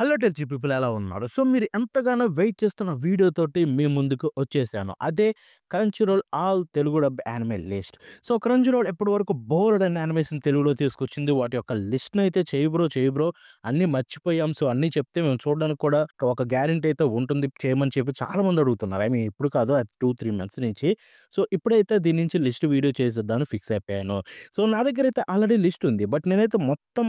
Hello టెల్చీ people ఎలా ఉన్నారు? So, మీరు ఎంతగానో వెయిట్ చేస్తున్న వీడియోతోటి మీ ముందుకు వచ్చేసాను. అదే క్రంచీరోల్ all Telugu dub anime list. So, క్రంచీరోల్ ఇప్పటివరకు బోలెడన్ని యానిమేషన్ తెలుగులో తీసుకొచ్చింది. వాటి యొక్క లిస్ట్‌నయితే చెయ్యి బ్రో అన్నీ మర్చిపోయాం. సో, అన్నీ చెప్తే మేము చూడడానికి కూడా ఒక గ్యారంటీ అయితే ఉంటుంది చేయమని చెప్పి చాలామంది అడుగుతున్నారు. ఐ మీన్ ఇప్పుడు కాదు అది 2, 3 మంత్స్ నుంచి. సో, ఇప్పుడైతే దీని నుంచి లిస్ట్ వీడియో చేసేద్దామని ఫిక్స్ అయిపోయాను. సో, నా దగ్గరైతే ఆల్రెడీ లిస్ట్ ఉంది. బట్ నేనైతే మొత్తం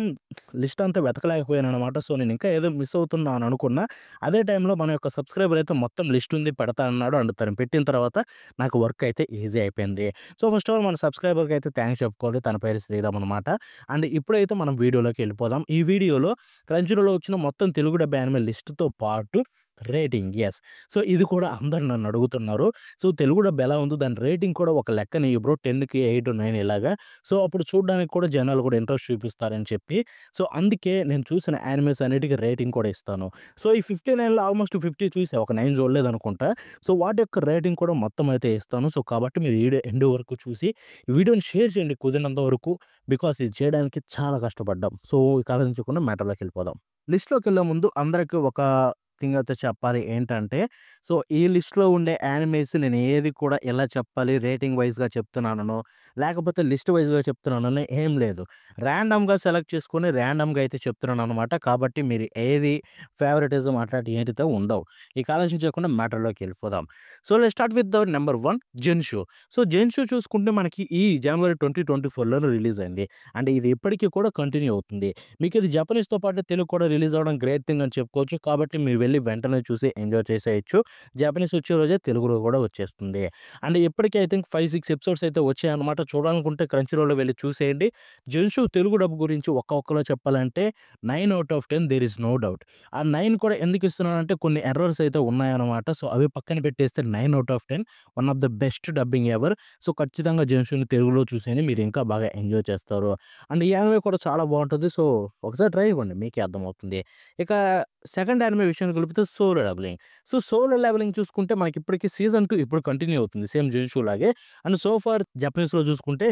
లిస్ట్ అంతా వెతకలేకపోయాననమాట. సో, నేనింకా ఏదో మిస్ అవుతున్నా అని అనుకున్నా. అదే టైంలో మన యొక్క సబ్‌స్క్రైబర్ అయితే మొత్తం లిస్ట్ ఉంది పెడతా అన్నాడు. అండ్ తను పెట్టిన తర్వాత నాకు వర్క్ అయితే ఈజీ అయిపోయింది. సో, ఫస్ట్ ఆఫ్ ఆల్ మన సబ్‌స్క్రైబర్‌కి అయితే థాంక్స్ చెప్పుకోవాలి. తన పేరు శ్రీరామ్ అనమాట. అండ్ ఇప్పుడైతే మనం వీడియోలోకి వెళ్ళిపోదాం. ఈ వీడియోలో క్రంచీరోల్‌లో వచ్చిన మొత్తం తెలుగు డబ్ యానిమే లిస్ట్‌తో పాటు రేటింగ్ సో, ఇది కూడా అందరూ నన్ను అడుగుతున్నారు. సో, తెలుగు డబ్ ఎలా ఉందో దాని రేటింగ్ కూడా ఒక లెక్కనియ్యి బ్రో 10కి 8, 9 ఇలాగా. సో, అప్పుడు చూడడానికి కూడా జనాలు కూడా ఇంట్రెస్ట్ చూపిస్తారని చెప్పి సో, అందుకే నేను చూసిన యానిమేస్ అన్నిటికి రేటింగ్ కూడా ఇస్తాను. సో, ఈ 59లో ఆల్‌మోస్ట్ 50 చూసా. ఒక 9 చూడలేదనుకుంటా. సో, వాటి యొక్క రేటింగ్ కూడా మొత్తం అయితే ఇస్తాను. సో, కాబట్టి మీరు వీడియో ఎండ్ వరకు చూసి ఈ వీడియోని షేర్ చేయండి కుదిరినంత వరకు. బికాజ్ ఇది చేయడానికి చాలా కష్టపడ్డాం. సో, ఇక ఆలోచించకుండా మ్యాటర్‌లోకెళ్ళిపోదాం. లిస్ట్‌లోకెళ్ళే ముందు అందరికి ఒక థింగ్ అయితే చెప్పాలి. ఏంటంటే, సో, ఈ లిస్ట్‌లో ఉండే యానిమేస్ నేను ఏది కూడా ఎలా చెప్పాలి రేటింగ్ వైస్‌గా చెప్తున్నాననో, లేకపోతే లిస్ట్ వైస్‌గా చెప్తున్నాననో ఏం లేదు. ర్యాండమ్‌గా సెలెక్ట్ చేసుకొని ర్యాండమ్‌గా అయితే చెప్తున్నాననమాట. కాబట్టి మీరు ఏది ఫేవరెటిజం అట్లాంటివి ఏంటితో ఉండవు. ఇక ఆలోచించకుండా మ్యాటర్‌లోకెళ్ళిపోదాం. So, let's start with the number 1 Zenshu. So, Zenshu చూసుకుంటే మనకి ఈ జనవరి 2024లోనే రిలీజ్ అయింది. అండ్ ఇది ఇప్పటికి కూడా కంటిన్యూ అవుతుంది. మీకు ఇది జపనీస్‌తో పాటు తెలుగు కూడా రిలీజ్ అవ్వడం గ్రేట్ థింగ్ అని చెప్పుకోవచ్చు. కాబట్టి మీరు వెళ్లి వెంటనే చూసి ఎంజాయ్ చేసేయొచ్చు. జపనీస్ వచ్చే రోజే తెలుగులో కూడా వచ్చేస్తుంది. అండ్ ఇప్పటికి ఐ థింక్ 5, 6 ఎపిసోడ్స్ అయితే వచ్చాయన్నమాట. చూడాలనుకుంటే క్రంచీరోల్‌లో వెళ్లి చూసేయండి. జెన్‌షు తెలుగు డబ్ గురించి ఒక్కలో చెప్పాలంటే 9/10 దేర్ ఈస్ నో డౌట్. ఆ 9 కూడా ఎందుకు ఇస్తున్నానంటే కొన్ని ఎర్రర్స్ అయితే ఉన్నాయన్నమాట. సో, అవి పక్కన పెట్టేస్తే 9/10 one of the best dubbing ever. So, ఖచ్చితంగా జెన్‌షుని తెలుగులో చూసేయండి. మీరు ఇంకా బాగా ఎంజాయ్ చేస్తారు. అండ్ ఈ యానిమే కూడా చాలా బావుంటది. సో, ఒకసారి ట్రై ఇవ్వండి మీకే అర్థమవుతుంది. ఇక సెకండ్ యానిమే విషయానికి వెళితే solo levelling. So, solo levelling చూసుకుంటే మనకిప్పటికి సీజన్ 2 ఇప్పుడు కంటిన్యూ అవుతుంది. సేమ్ జెన్‌షు లాగే. అండ్ సో ఫార్ జపనీస్‌లో చూసుకుంటే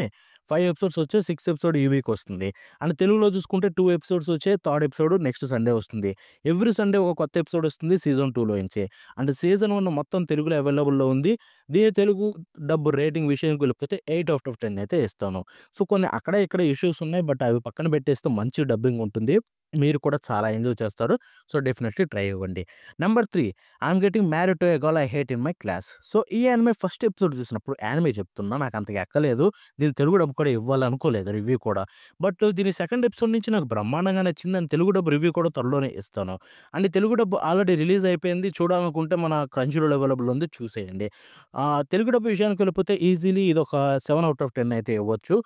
5 ఎపిసోడ్స్ వచ్చాయి. 6థ్ ఎపిసోడ్ ఈ వీక్ వస్తుంది. అండ్ తెలుగులో చూసుకుంటే 2 ఎపిసోడ్స్ వచ్చాయి. థర్డ్ ఎపిసోడ్ నెక్స్ట్ సండే వస్తుంది. ఎవ్రీ సండే ఒక కొత్త ఎపిసోడ్ వస్తుంది సీజన్ 2లోంచి. అండ్ సీజన్ 1 మొత్తం తెలుగులో అవైలబుల్‌లో ఉంది. దీని తెలుగు డబ్ రేటింగ్ విషయానికి వెళ్ళిపోతే 8/10 అయితే ఇస్తాను. సో, కొన్ని అక్కడ ఇక్కడ ఇష్యూస్ ఉన్నాయి. బట్ అవి పక్కన పెట్టేస్తే మంచి డబ్బింగ్ ఉంటుంది. మీరు కూడా చాలా ఎంజాయ్ చేస్తారు. సో, డెఫినెట్‌లీ ట్రై ఇవ్వండి. Number 3 I'm getting married to a girl I hate in my class. So, ఈ యానిమే ఫస్ట్ ఎపిసోడ్ చూసినప్పుడు యానిమే చెప్తున్నా నాకు అంతగా ఎక్కలేదు. దీని తెలుగు డబ్ కూడా ఇవ్వాలనుకోలేదు రివ్యూ కూడా. బట్ దీని సెకండ్ ఎపిసోడ్ నుంచి నాకు బ్రహ్మాండంగా నచ్చింది. అండ్ తెలుగు డబ్ రివ్యూ కూడా త్వరలోనే ఇస్తాను. And Telugu dub already release అయిపోయింది. చూడాలనుకుంటే మన క్రంచీరోల్ అవైలబుల్ ఉంది చూసేయండి. తెలుగు డబ్ విషయానికి వెళ్ళిపోతే ఈజీలీ ఇదొక 7/10 అయితే ఇవ్వచ్చు.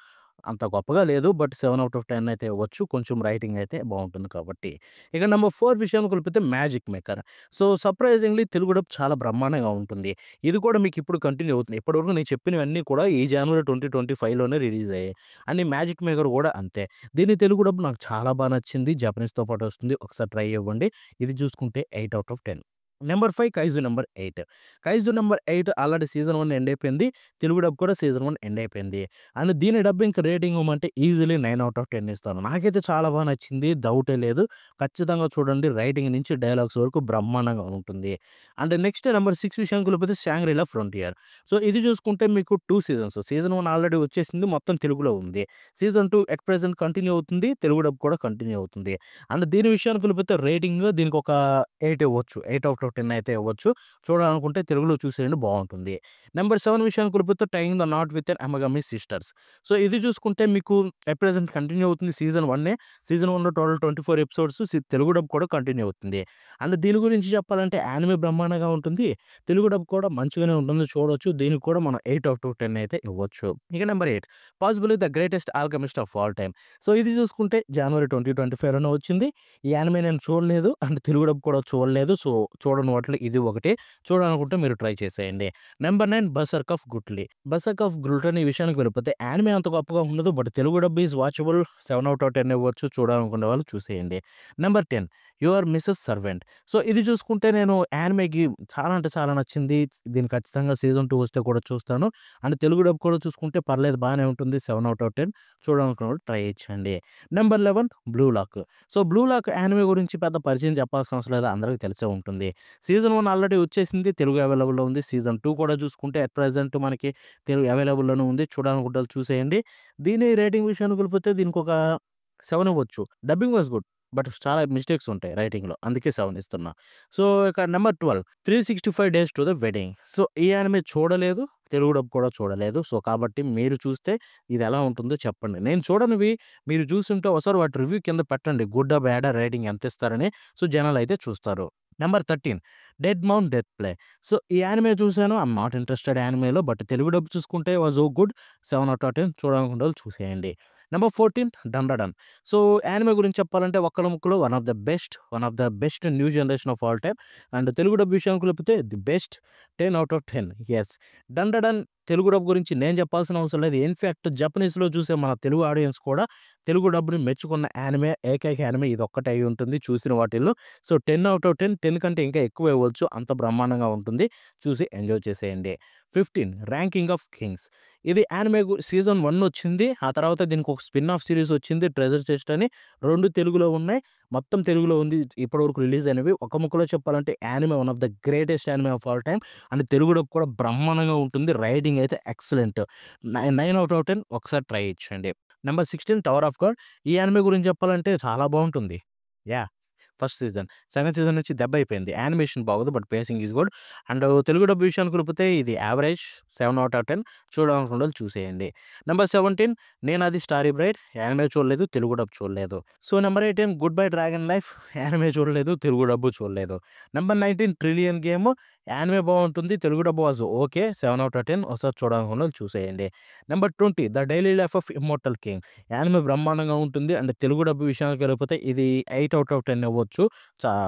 అంత గొప్పగా లేదు. బట్ 7/10 అయితే ఇవ్వచ్చు. కొంచెం రైటింగ్ అయితే బావుంటుంది కాబట్టి. ఇక నంబర్ 4 విషయానికి వెళ్ళిపోతే magic maker. So, surprisingly Telugu dub చాలా బ్రహ్మాండంగా ఉంటుంది. ఇది కూడా మీకు ఇప్పుడు కంటిన్యూ అవుతుంది. ఇప్పటివరకు నేను చెప్పినవన్నీ కూడా ఈ జనవరి 2025లోనే రిలీజ్ అయ్యాయి. అండ్ ఈ మ్యాజిక్ మేకర్ కూడా అంతే. దీని తెలుగు డబ్ నాకు చాలా నచ్చింది. జపనీస్‌తో పాటు వస్తుంది. ఒకసారి ట్రై ఇవ్వండి. ఇది చూసుకుంటే 8/10. Number 5 kaiju number 8. Kaiju number 8 already season 1 end అయిపోయింది. తెలుగు డబ్ కూడా సీజన్ 1 ఎండ్ అయిపోయింది. అండ్ దీని డబ్బింగ్‌కి రేటింగ్ ఇవ్వమంటే ఈజీలీ 9/10 ఇస్తాను. నాకైతే చాలా నచ్చింది. డౌటే లేదు. ఖచ్చితంగా చూడండి. రైటింగ్ నుంచి డైలాగ్స్ వరకు బ్రహ్మాండంగా ఉంటుంది. అండ్ నెక్స్ట్ నంబర్ 6 విషయానికి వెళ్ళిపోతే షాంగ్రీలా ఫ్రాంటియర్. సో, ఇది చూసుకుంటే మీకు 2 సీజన్స్. సీజన్ 1 ఆల్రెడీ వచ్చేసింది. మొత్తం తెలుగులో ఉంది. సీజన్ 2 ఎట్ ప్రెజెంట్ కంటిన్యూ అవుతుంది. తెలుగు డబ్ కూడా కంటిన్యూ అవుతుంది. అండ్ దీని విషయానికి వెళ్ళిపోతే రేటింగ్ దీనికొక 8 ఇవ్వచ్చు. 8/10 అయితే ఇవ్వచ్చు. చూడాలనుకుంటే తెలుగులో చూసేయండి బావుంటుంది. నంబర్ 7 విషయానికి వెళ్ళిపోతే tying the knot with an Amagami sisters. So, ఇది చూసుకుంటే మీకు ఎట్ ప్రెజెంట్ కంటిన్యూ అవుతుంది సీజన్ 1 సీజన్ 1లో టోటల్ 24 ఎపిసోడ్స్ తెలుగు డబ్ కూడా కంటిన్యూ అవుతుంది. అండ్ దీని గురించి చెప్పాలంటే యానిమే బ్రహ్మాండంగా ఉంటుంది. తెలుగు డబ్ కూడా మంచిగానే ఉంటుంది చూడొచ్చు. దీనికి కూడా మనం 8/10 అయితే ఇవ్వచ్చు. ఇక number 8 possibly the greatest alchemist of all time. So, ఇది చూసుకుంటే జనవరి 2025లోనే వచ్చింది. ఈ యానిమే నేను చూడలేదు. అండ్ తెలుగు డబ్ కూడా చూడలేదు. సో, చూడని వాటిలో ఇది ఒకటి. చూడాలనుకుంటే మీరు ట్రై చేసేయండి. Number 9 Berserk of gluttony. Berserk of glutton ఈ విషయానికి వెళ్ళిపోతే యానిమే అంత గొప్పగా ఉండదు. But Telugu dub is watchable 7/10 ఇవ్వచ్చు. చూడాలనుకునే వాళ్ళు చూసేయండి. Number 10 your Mrs servant. So, ఇది చూసుకుంటే నేను యానిమేకి చాలా అంటే చాలా నచ్చింది. దీనికి ఖచ్చితంగా సీజన్ 2 వస్తే కూడా చూస్తాను. అండ్ తెలుగు డబ్ కూడా చూసుకుంటే పర్లేదు బానే ఉంటుంది. 7/10 చూడాలనుకున్న వాళ్ళు ట్రై చేయొచ్చండి. Number 11 Blue Lock. So, Blue Lock anime గురించి పెద్ద పరిచయం చెప్పాల్సిన అవసరం లేదు. అందరికి తెలిసే ఉంటుంది. సీజన్ 1 ఆల్రెడీ వచ్చేసింది. తెలుగు అవైలబుల్‌లో ఉంది. సీజన్ 2 కూడా చూసుకుంటే అట్ ప్రెజెంట్ మనకి తెలుగు అవైలబుల్‌లోనే ఉంది. చూడాలనుకుంటే చూసేయండి. దీని రేటింగ్ విషయానికి వెళ్ళిపోతే దీనికొక 7 ఇవ్వచ్చు. Dubbing was good. బట్ చాలా మిస్టేక్స్ ఉంటాయి రైటింగ్‌లో. అందుకే 7 ఇస్తున్నా. సో, ఇక number 12 365 days to the wedding. So, ఈ యానిమే చూడలేదు. తెలుగు డబ్ కూడా చూడలేదు. సో, కాబట్టి మీరు చూస్తే ఇది ఎలా ఉంటుందో చెప్పండి. నేను చూడనివి మీరు చూసుంటే ఒకసారి వాటి రివ్యూ కింద పెట్టండి. గుడ్డా, బ్యాడా, రేటింగ్ ఎంత ఇస్తారని. సో, జనాలైతే చూస్తారు. Number 13 dead mount death play. So, ఈ యానిమే చూసాను. ఐయామ్ నాట్ ఇంట్రెస్టెడ్ యానిమేలో. బట్ తెలుగు డబ్ చూసుకుంటే వాస్ ఓ గుడ్. 7/10 చూడాలనుకునే వాళ్ళు చూసేయండి. నెంబర్ 14 డండడన్. సో, యానిమే గురించి చెప్పాలంటే ఒక్కల ముక్కలో one of the best new generation of all time. And Telugu dub విషయానికి వెళ్ళిపోతే the best 10/10. Yes. Dandadan Telugu dub గురించి నేను చెప్పాల్సిన అవసరం లేదు. ఇన్‌ఫాక్ట్ జపనీస్‌లో చూసే మన తెలుగు ఆడియన్స్ కూడా తెలుగు డబ్‌ని మెచ్చుకున్న యానిమే ఏకైక యానిమే ఇదొక్కటే అయి ఉంటుంది చూసిన వాటిల్లో. సో, 10/10 10 కంటే ఇంకా ఎక్కువ ఇవ్వచ్చు. అంత బ్రహ్మాండంగా ఉంటుంది. చూసి ఎంజాయ్ చేసేయండి. 15 ర్యాంకింగ్ ఆఫ్ కింగ్స్. ఇది యానిమే సీజన్ 1 వచ్చింది. ఆ తర్వాత దీనికి ఒక స్పిన్ ఆఫ్ సీరీస్ వచ్చింది 'ట్రెజర్ చెస్ట్' అని. 2 తెలుగులో ఉన్నాయి. మొత్తం తెలుగులో ఉంది. ఇప్పటివరకు రిలీజ్ అయినవి. ఒక ముక్కలో చెప్పాలంటే anime one of the greatest anime of all time. And Telugu dub కూడా బ్రహ్మాండంగా ఉంటుంది. రైటింగ్ అయితే ఎక్సలెంట్. 9/10 ఒకసారి ట్రై ఇచ్చండి. Number 16 tower of god. ఈ యానిమే గురించి చెప్పాలంటే చాలా బావుంటుంది. Yeah! First season. Second season నుంచి దెబ్బయిపోయింది. యానిమేషన్ బాగోదు. But pacing is good. And Telugu dub విషయానికి వెళ్ళిపోతే ఇది యావరేజ్ 7/10 చూడాలనుకున్నోళ్ళు చూసేయండి. నెంబర్ 17 నేనది స్టారీ బ్రైట్. యానిమే చూడలేదు. తెలుగు డబ్ చూడలేదు. So, number 18 good bye dragon life. Anime చూడలేదు. తెలుగు డబ్బు చూడలేదు. Number 19 trillion game. యానిమే బావుంటుంది. Telugu dub was okay. 7/10 ఒకసారి చూడాలనుకున్నోళ్ళు చూసేయండి. Number 20 the daily life of immortal king. Anime బ్రహ్మాండంగా ఉంటుంది. అండ్ తెలుగు డబ్ విషయానికి వెళ్ళిపోతే ఇది 8/10 ఇవ్వచ్చు.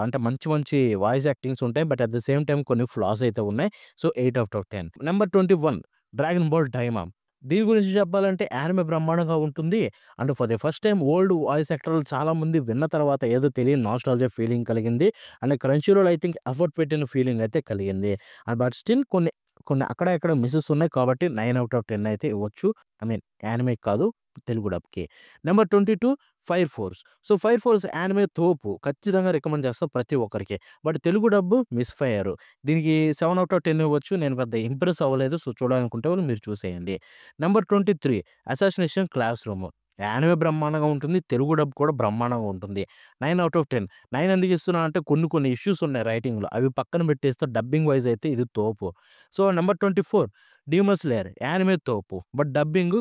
అంటే మంచి మంచి వాయిస్ యాక్టింగ్స్ ఉంటాయి. But at the same time కొన్ని ఫ్లాస్ అయితే ఉన్నాయి. So, 8/10. Number 21 Dragon Ball Daima. దీని గురించి చెప్పాలంటే యానిమే బ్రహ్మాండంగా ఉంటుంది. And for the first time old voice యాక్టర్లు చాలామంది విన్న తర్వాత ఏదో తెలియని నాస్టాల్జియా ఫీలింగ్ కలిగింది. And Crunchyroll I think effort పెట్టిన ఫీలింగ్ అయితే కలిగింది. బట్ స్టిల్ కొన్ని కొన్ని అక్కడ ఇక్కడ మిసెస్ ఉన్నాయి కాబట్టి 9/10 అయితే ఇవ్వచ్చు. ఐ మీన్ యానిమేకి కాదు తెలుగు డబ్‌కి. Number 22 fire force. So, fire force anime తోపు. ఖచ్చితంగా రికమెండ్ చేస్తా ప్రతి ఒక్కరికి. But Telugu dub misfire. దీనికి 7/10 ఇవ్వచ్చు. నేను పెద్ద ఇంప్రెస్ అవ్వలేదు. సో, చూడాలనుకుంటే వాళ్ళు మీరు చూసేయండి. Number 23 assassination class room. Anime బ్రహ్మాండంగా ఉంటుంది. తెలుగు డబ్ కూడా బ్రహ్మాండంగా ఉంటుంది. 9/10. 9 ఎందుకు ఇస్తున్నా అంటే కొన్ని కొన్ని ఇష్యూస్ ఉన్నాయి రైటింగ్‌లో. అవి పక్కన పెట్టేస్తే డబ్బింగ్ వైస్ అయితే ఇది తోపు. So, number 24 demon slayer. Anime తోపు. బట్ డబ్బింగ్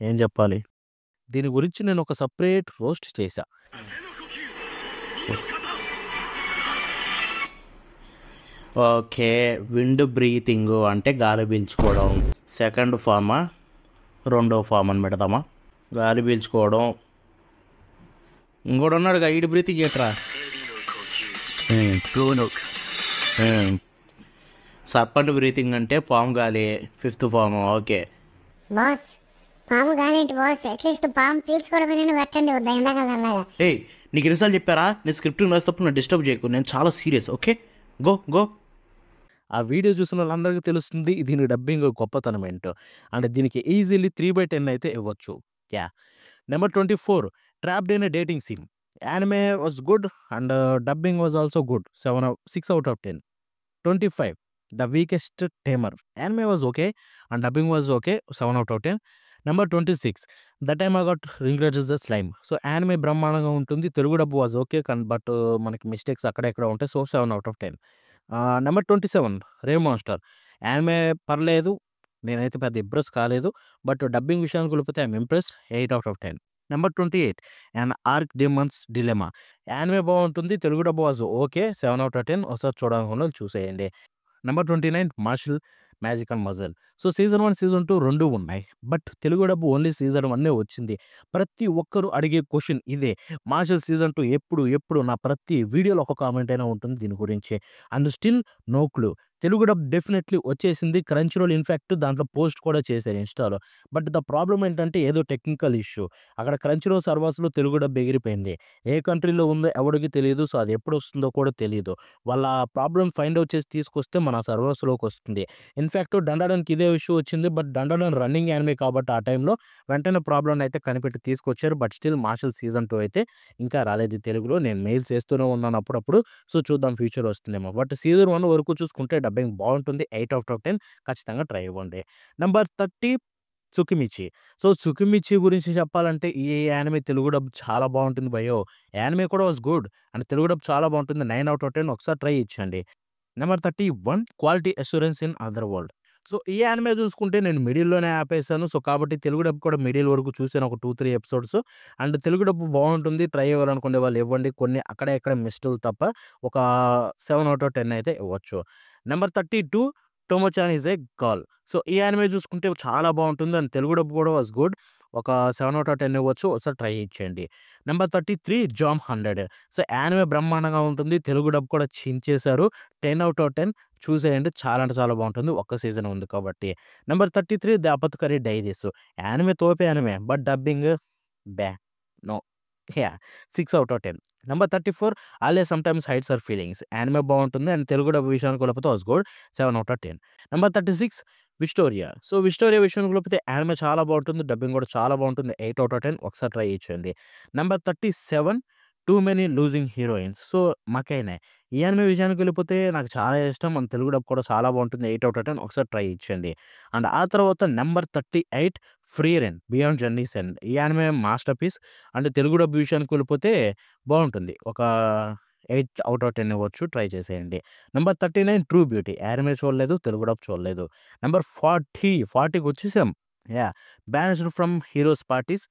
ఏం చెప్పాలి? దీని గురించి నేను ఒక సెపరేట్ రోస్ట్ చేశా. ఓకే. విండ్ బ్రీతింగు అంటే గాలి పీల్చుకోవడం. సెకండ్ ఫార్మా? రెండో ఫార్మ్ అని పెడదామా? గాలి పీల్చుకోవడం. ఇంకోడున్నాడుగా ఈడు బ్రీతింగ్ ఏట్రా? సర్పంట్ బ్రీతింగ్ అంటే పాము గాలి. Fifth form. ఓకే. బాస్ పాము గాలేంటి బాస్? అట్లీస్ట్ పాము పీల్చుకోవడమైనా పెట్టండి వద్దా ఇందాక అన్నగా. ఏయ్, నీకు ఎన్నిసార్లు చెప్పారా? నేను స్క్రిప్టింగ్ రాసేటప్పుడు నన్ను డిస్టర్బ్ చేయకు. నేను చాలా సీరియస్. Okay, go go. ఆ వీడియో చూసిన వాళ్ళందరికీ తెలుస్తుంది దీని డబ్బింగ్ గొప్పతనం ఏంటో. అండ్ దీనికి ఈజీలీ 3/10 అయితే ఇవ్వచ్చు. Yeah! Number 24 trapped in a dating scene. Anime was good and dubbing was also good. 6/10. 25 the weakest tamer. Anime was okay and dubbing was okay. 7/10. Number 26 the time I got ringlets the slime. So, anime బ్రహ్మాండంగా ఉంటుంది. Telugu dub was okay. But మనకి mistakes అక్కడ ఇక్కడ ఉంటాయి. So, 7/10. Number 27 ray monster. Anime పర్లేదు. నేనైతే పెద్ద impress కాలేదు. బట్ డబ్బింగ్ విషయానికి వెళ్ళిపోతే I'm impressed. 8/10. Number 28 an arch demons dilemma. Anime బావుంటుంది. Telugu dub was okay. 7/10 ఒకసారి చూడాలనుకున్నోళ్ళు చూసేయండి. Number 29 martial magical muscle. So, season 1, season 2 2 ఉన్నాయి. But Telugu dub only season 1 వచ్చింది. ప్రతి ఒక్కరు అడిగే క్వెషన్ ఇదే. మార్షల్ సీజన్ 2 ఎప్పుడు? ఎప్పుడు? నా ప్రతి వీడియోలో ఒక కామెంట్ అయినా ఉంటుంది దీని గురించి. And still no clue. Telugu dub definitely వచ్చేసింది. క్రంచ్ రోల్ ఇన్‌ఫాక్ట్ దాంట్లో పోస్ట్ కూడా చేశారు ఇన్‌స్టాలో. బట్ ద ప్రాబ్లమ్ ఏంటంటే ఏదో టెక్నికల్ ఇష్యూ. అక్కడ క్రంచ్ రోల్ సర్వర్స్‌లో తెలుగు డబ్ ఎగిరిపోయింది. ఏ కంట్రీలో ఉందో ఎవడికి తెలీదు. సో, అది ఎప్పుడొస్తుందో కూడా తెలీదు. వాళ్ళ ప్రాబ్లమ్ ఫైండ్ ఔట్ చేసి తీసుకొస్తే మన సర్వర్స్‌లోకొస్తుంది. ఇన్‌ఫాక్ట్ 'డండాడన్‌కి' ఇదే ఇష్యూ వచ్చింది. బట్ 'డండాడన్' రన్నింగ్ యానిమే కాబట్టి ఆ టైంలో వెంటనే ప్రాబ్లమ్‌నయితే కనిపెట్టి తీసుకొచ్చారు. బట్ స్టిల్ 'మార్షల్' సీజన్ 2 అయితే ఇంకా రాలేదు తెలుగులో. నేను మెయిల్స్ చేస్తూనే ఉన్నాను అప్పుడప్పుడు. సో, చూద్దాం ఫ్యూచర్ వస్తుందేమో. బట్ సీజన్ 1 వరకు చూసుకుంటే డబ్బింగ్ బావుంటుంది. 8/10 ఖచ్చితంగా ట్రై ఇవ్వండి. నంబర్ 30 'త్సుకిమిచి'. సో, 'త్సుకిమిచి' గురించి చెప్పాలంటే ఈ యానిమే తెలుగు డబ్ చాలా బావుంటుంది భయ్యో! యానిమే కూడా was good. And Telugu dub చాలా బావుంటుంది. 9/10 ఒకసారి ట్రై ఇచ్చండి. Number 31 quality assurance in other world. So, ఈ యానిమే చూసుకుంటే నేను మిడిల్‌లోనే ఆపేసాను. సో, కాబట్టి తెలుగు డబ్ కూడా మిడిల్ వరకు చూసాను ఒక 2, 3 ఎపిసోడ్స్. అండ్ తెలుగు డబ్ బావుంటుంది. ట్రై ఇవ్వాలనుకునే వాళ్ళు ఇవ్వండి. కొన్ని అక్కడ ఇక్కడ మిస్టులు తప్ప ఒక 7/10 అయితే ఇవ్వచ్చు. Number 32 Tomo chan is a girl. So, ఈ యానిమే చూసుకుంటే చాలా బావుంటుంది. అండ్ తెలుగు డబ్ కూడా వాస్ గుడ్. ఒక 7/10 ఇవ్వచ్చు. ఒకసారి ట్రై ఇచ్చేయండి. Number 33 jam 100. సో, యానిమే బ్రహ్మాండంగా ఉంటుంది. తెలుగు డబ్ కూడా చించేశారు. 10/10 చూసేయండి. చాలా అంటే చాలా బావుంటుంది. ఒక్క సీజన్ ఉంది కాబట్టి. Number 33 the apothecary diaries. Anime తోపే యానిమే. బట్ డబ్బింగ్ బ్యా. No. Yeah! 6/10. Number 34 Alya sometimes hides her feelings. Anime బావుంటుంది. అండ్ తెలుగు డబ్ విషయానికి వెళ్ళిపోతే was good. 7/10. Number 36 Wistoria. So, Wistoria విషయానికి వెళ్ళిపోతే యానిమే చాలా బావుంటుంది. డబ్బింగ్ కూడా చాలా బావుంటుంది. 8/10 ఒకసారి ట్రై ఇచ్చేయండి. Number 37 too many losing heroines. So, Makeine. ఈ యానిమే విషయానికి వెళ్ళిపోతే నాకు చాలా ఇష్టం. మన తెలుగు డబ్ కూడా చాలా బావుంటుంది. 8/10 ఒకసారి ట్రై ఇచ్చండి. అండ్ ఆ తర్వాత number 38 Frieren beyond journey's end. ఈ anime masterpiece. And Telugu dub విషయానికి వెళ్ళిపోతే బావుంటుంది. ఒక 8/10 ఇవ్వచ్చు. ట్రై చేసేయండి. Number 39 true beauty. యానిమే చూడలేదు. తెలుగు డబ్ చూడలేదు. నంబర్ 40కి వచ్చేసాం. Yeah! Banished from heroes parties.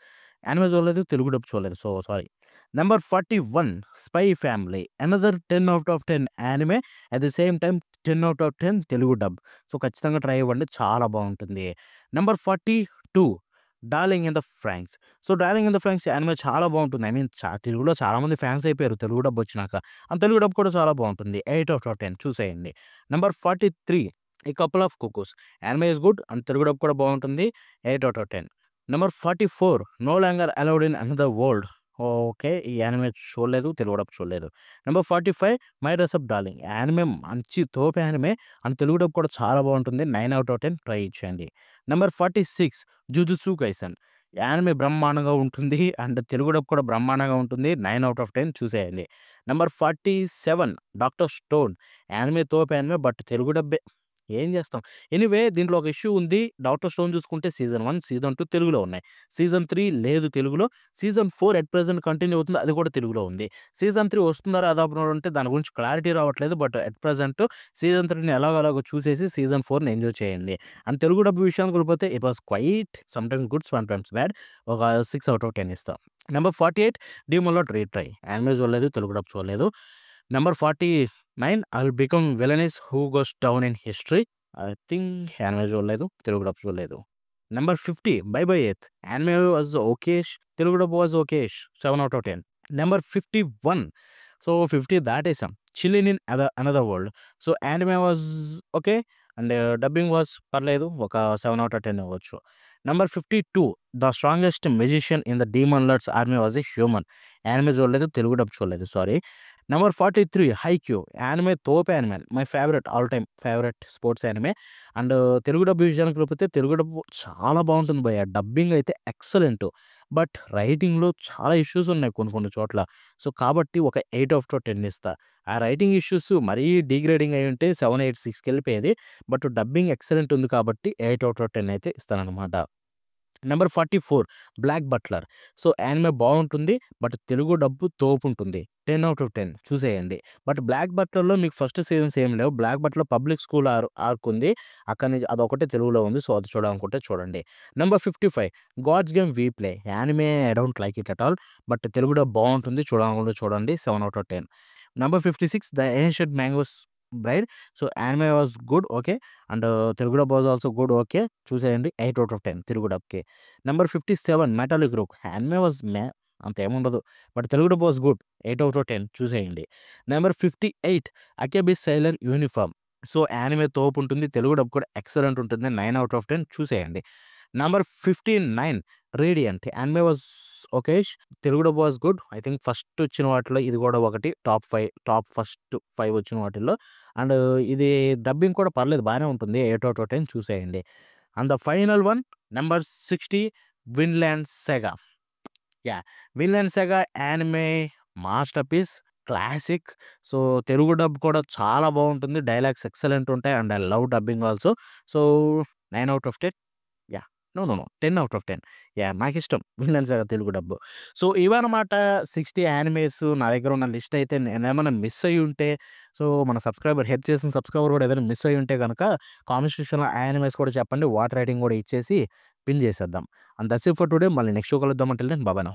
Anime చూడలేదు. తెలుగు డబ్ చూడలేదు. So, sorry. Number 41 spy family. Another 10/10 anime. At the same time 10/10 Telugu dub. So, ఖచ్చితంగా ట్రై ఇవ్వండి. చాలా బావుంటుంది. Number 42 darling in the Franxx. So, 'darling in the Franxx' anime చాలా బావుంటుంది. I mean తెలుగులో చాలామంది ఫ్యాన్స్ అయిపోయారు తెలుగు డబ్ వచ్చినాక. అండ్ తెలుగు డబ్ కూడా చాలా బావుంటుంది. 8/10 చూసేయండి. Number 43 a couple of cuckoos. Anime is good. And Telugu dub కూడా బావుంటుంది. 8/10. Number 44 no longer allowed in another world. Okay. ఈ యానిమే చూడలేదు. తెలుగు డబ్ చూడలేదు. Number 45 my dress up darling. Anime మంచి తోపు యానిమే. అండ్ తెలుగు డబ్ కూడా చాలా బావుంటుంది. 9/10 ట్రై ఇచ్చేయండి. Number 46 jujutsu Kaisen. యానిమే బ్రహ్మాండంగా ఉంటుంది. అండ్ తెలుగు డబ్ కూడా బ్రహ్మాండంగా ఉంటుంది. 9/10 చూసేయండి. Number 47 doctor stone. యానిమే తోపు యానిమే. బట్ తెలుగు డబ్బే. ఏం చేస్తాం. ఎనీవే దీంట్లో ఒక ఇష్యూ ఉంది. డాక్టర్ స్టోన్ చూసుకుంటే సీజన్ 1, సీజన్ 2 తెలుగులో ఉన్నాయి. సీజన్ 3 లేదు తెలుగులో. సీజన్ 4 ఎట్ ప్రెజెంట్ కంటిన్యూ అవుతుంది. అది కూడా తెలుగులో ఉంది. సీజన్ 3 వస్తుందా రాదా అంటే దాని గురించి క్లారిటీ రావట్లేదు. బట్ ఎట్ ప్రెజెంట్ సీజన్ 3ని ఎలాగోలాగో చూసేసి సీజన్ 4ని ఎంజాయ్ చేయండి. అండ్ తెలుగు డబ్ విషయానికి వెళ్ళిపోతే it was quite sometimes good, sometimes bad. ఒక 6/10 ఇస్తా. Number 48 demon lord retry. Anime చూడలేదు. తెలుగు డబ్ చూడలేదు. Number 49 I will become villainess who goes down in history. I think anime చూడలేదు. తెలుగు డబ్ చూడలేదు. Number 50 bye bye earth. Anime was okayish. Telugu dub was ఓకేష్. 7/10. Number 51 so, 50 దాటేసాం. Chillin in another world. So, anime was okay. And dubbing was పర్లేదు. ఒక 7/10 ఇవ్వచ్చు. Number 52 the strongest magician in the demon lord's army was a human. Anime చూడలేదు. Telugu dub చూడలేదు. Sorry. Number 43 Haikyuu. Anime తోపు anime. My favourite all time favourite sports anime. And Telugu dub విషయానికి వెళ్ళిపోతే Telugu dub చాలా బావుంటుంది భయ్యా. డబ్బింగ్ అయితే ఎక్సలెంట్. బట్ రైటింగ్‌లో చాలా ఇష్యూస్ ఉన్నాయి కొన్ని కొన్ని చోట్ల. సో, కాబట్టి ఒక 8/10 ఇస్తా. ఆ రైటింగ్ ఇష్యూస్ మరీ డీగ్రేడింగ్ అయ్యుంటే 7, 8, 6కెళ్ళిపోయేది. బట్ డబ్బింగ్ ఎక్సలెంట్ ఉంది కాబట్టి 8/10 అయితే ఇస్తాననమాట. Number 44 black butler. So, anime బావుంటుంది. బట్ తెలుగు డబ్బు తోపుంటుంది. 10/10 చూసేయండి. బట్ బ్లాక్ బట్లర్‌లో మీకు ఫస్ట్ సీజన్స్ ఏమి లేవు. Black Butler public school arc ఉంది. అక్కడి నుంచి అదొకటే తెలుగులో ఉంది. సో, అది చూడాలనుకుంటే చూడండి. Number 55 gods game we play. Anime I don't like it at all. But Telugu dub బావుంటుంది. చూడాలనుకుంటే చూడండి. 7/10. Number 56 the ancient mangoes bride. So, anime was good. Okay. And Telugu dub was also good. Okay. చూసేయండి. 8/10 తెలుగు డబ్‌కి. Number 57 metallic rouge. Anime was అంతేముండదు. But Telugu dub was good. 8/10 చూసేయండి. Number 58 Akebi's sailor uniform. So, anime తోపుంటుంది. Telugu dub కూడా excellent ఉంటుంది. 9/10 చూసేయండి. Number 59 radiant. Anime was okayish. Telugu dub was good. I think first వచ్చిన వాటిలో ఇది కూడా ఒకటి. టాప్ ఫస్ట్ 5 వచ్చిన వాటిల్లో. అండ్ ఇది డబ్బింగ్ కూడా పర్లేదు బానే ఉంటుంది. 8/10 చూసేయండి. And the final one number 60 Vinland Saga. Yeah! 'Vinland Saga' anime masterpiece. Classic. So, Telugu dub కూడా చాలా బావుంటుంది. డైలాగ్స్ ఎక్సలెంట్ ఉంటాయి. And I love dubbing also. So, 9/10 yeah! No, no, no. 10/10 yeah! నాకిష్టం 'Vinland Saga' Telugu dub. So, ఇవన్నమాట 60 animes నా దగ్గర ఉన్న list అయితే. నేనేమన్నా మిస్ అయ్యుంటే, సో, మన హెల్ప్ చేసిన సబ్‌స్క్రైబర్ కూడా ఏదైనా మిస్ అయ్యుంటే గనక కామెంట్ సెక్షన్‌లో ఆ యానిమేస్ కూడా చెప్పండి. వాటర్ రేటింగ్ కూడా ఇచ్చేసి పిన్ చేసేద్దాం. And that's it for today. మళ్ళీ నెక్స్ట్ షో కలుద్దాం. Until then bye bye now.